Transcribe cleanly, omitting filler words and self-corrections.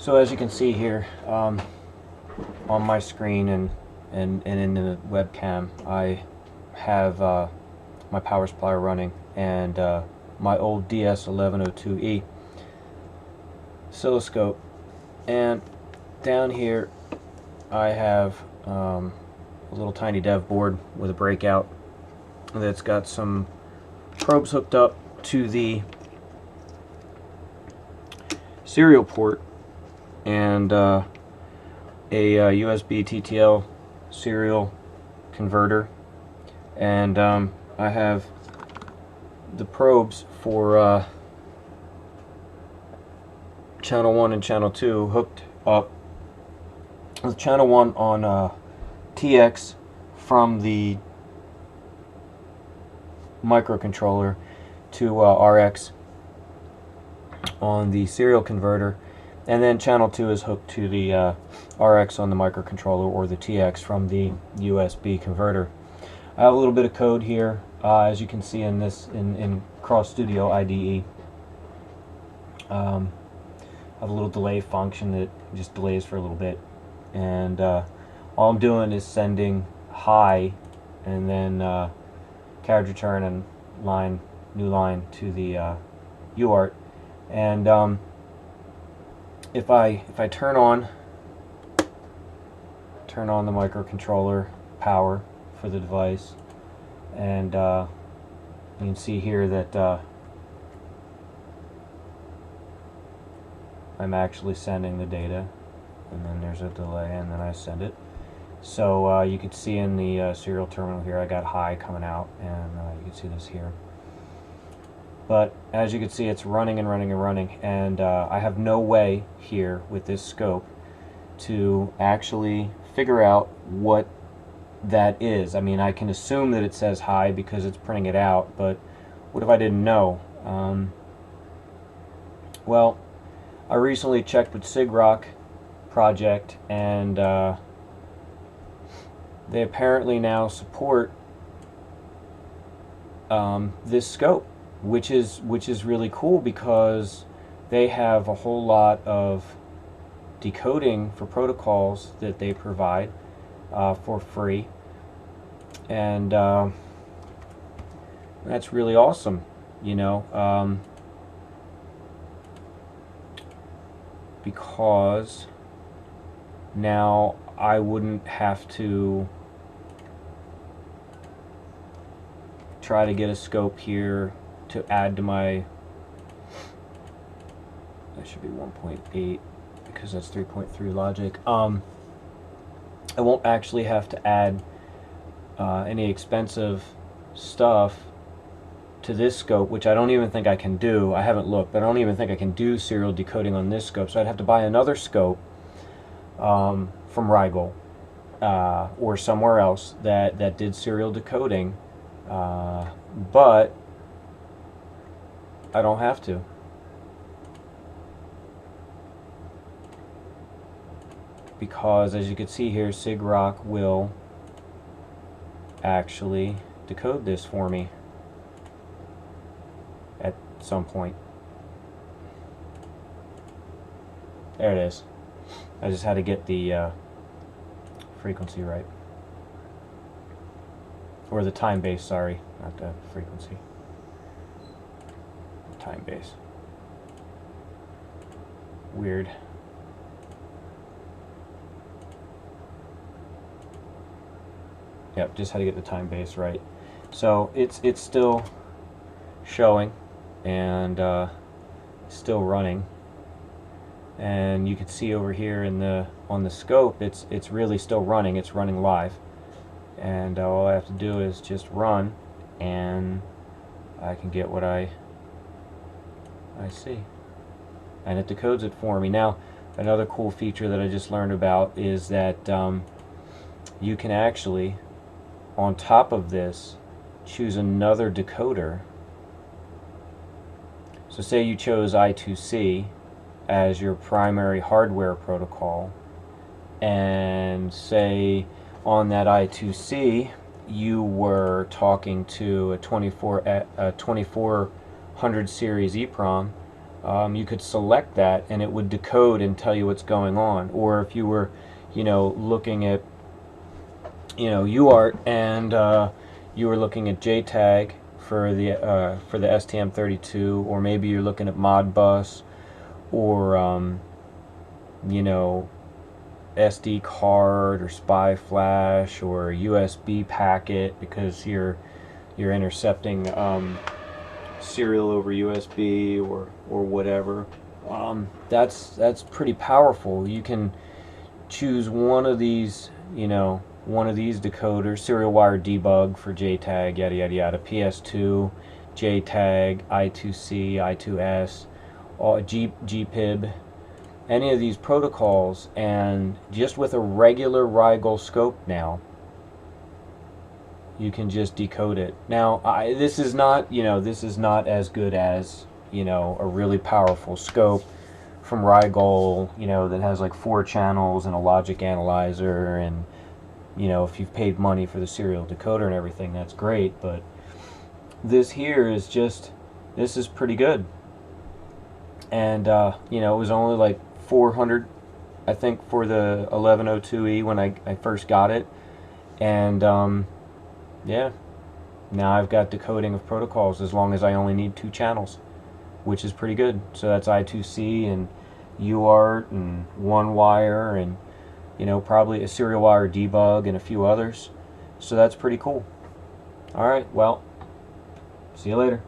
So as you can see here on my screen and in the webcam, I have my power supply running and my old DS1102E oscilloscope, and down here I have a little tiny dev board with a breakout that's got some probes hooked up to the serial port and a USB TTL serial converter, and I have the probes for channel 1 and channel 2 hooked up with channel 1 on TX from the microcontroller to RX on the serial converter, and then channel 2 is hooked to the RX on the microcontroller, or the TX from the USB converter. I have a little bit of code here, as you can see in this in Cross Studio IDE. I have a little delay function that just delays for a little bit, and all I'm doing is sending hi and then carriage return and new line to the UART. And if I turn on the microcontroller power for the device, and you can see here that I'm actually sending the data, and then there's a delay, and then I send it. So you can see in the serial terminal here I got high coming out, and you can see this here. But as you can see, it's running and running and running, and I have no way here with this scope to actually figure out what that is. I mean, I can assume that it says high because it's printing it out, but what if I didn't know? Well, I recently checked with Sigrok project, and they apparently now support this scope, which is really cool, because they have a whole lot of decoding for protocols that they provide for free, and that's really awesome, you know, because now I wouldn't have to try to get a scope here to add to my, that should be 1.8 because that's 3.3 logic. I won't actually have to add any expensive stuff to this scope, which I don't even think I can do. I haven't looked, but I don't even think I can do serial decoding on this scope, so I'd have to buy another scope from Rigol or somewhere else that did serial decoding, but I don't have to, because as you can see here, Sigrok will actually decode this for me at some point. There it is. I just had to get the frequency right, or the time base, sorry, not the frequency. Time base. Weird. Yep, just had to get the time base right. So it's still showing and still running, and you can see over here in the on the scope it's really still running. It's running live, and all I have to do is just run, and I can get what I see, and it decodes it for me. Now, another cool feature that I just learned about is that you can actually, on top of this, choose another decoder. So say you chose I2C as your primary hardware protocol, and say on that I2C you were talking to a 2400 series EEPROM, you could select that and it would decode and tell you what's going on. Or if you were, looking at, UART, and you were looking at JTAG for the STM32, or maybe you're looking at Modbus, or SD card, or SPI flash, or USB packet, because you're intercepting serial over USB, or whatever. That's pretty powerful. You can choose one of these, decoders, serial wire debug for JTAG, yada yada yada, PS2, JTAG, I2C, I2S, GPIB, any of these protocols, and just with a regular Rigol scope now, you can just decode it. Now, this is not as good as, a really powerful scope from Rigol, that has like 4 channels and a logic analyzer, and if you've paid money for the serial decoder and everything, that's great. But this here is this is pretty good. And it was only like 400, I think, for the 1102E when I first got it. And yeah, now I've got decoding of protocols as long as I only need 2 channels, which is pretty good. So that's I2C and UART and one wire, and probably a serial wire debug and a few others. So that's pretty cool. Alright, well, see you later.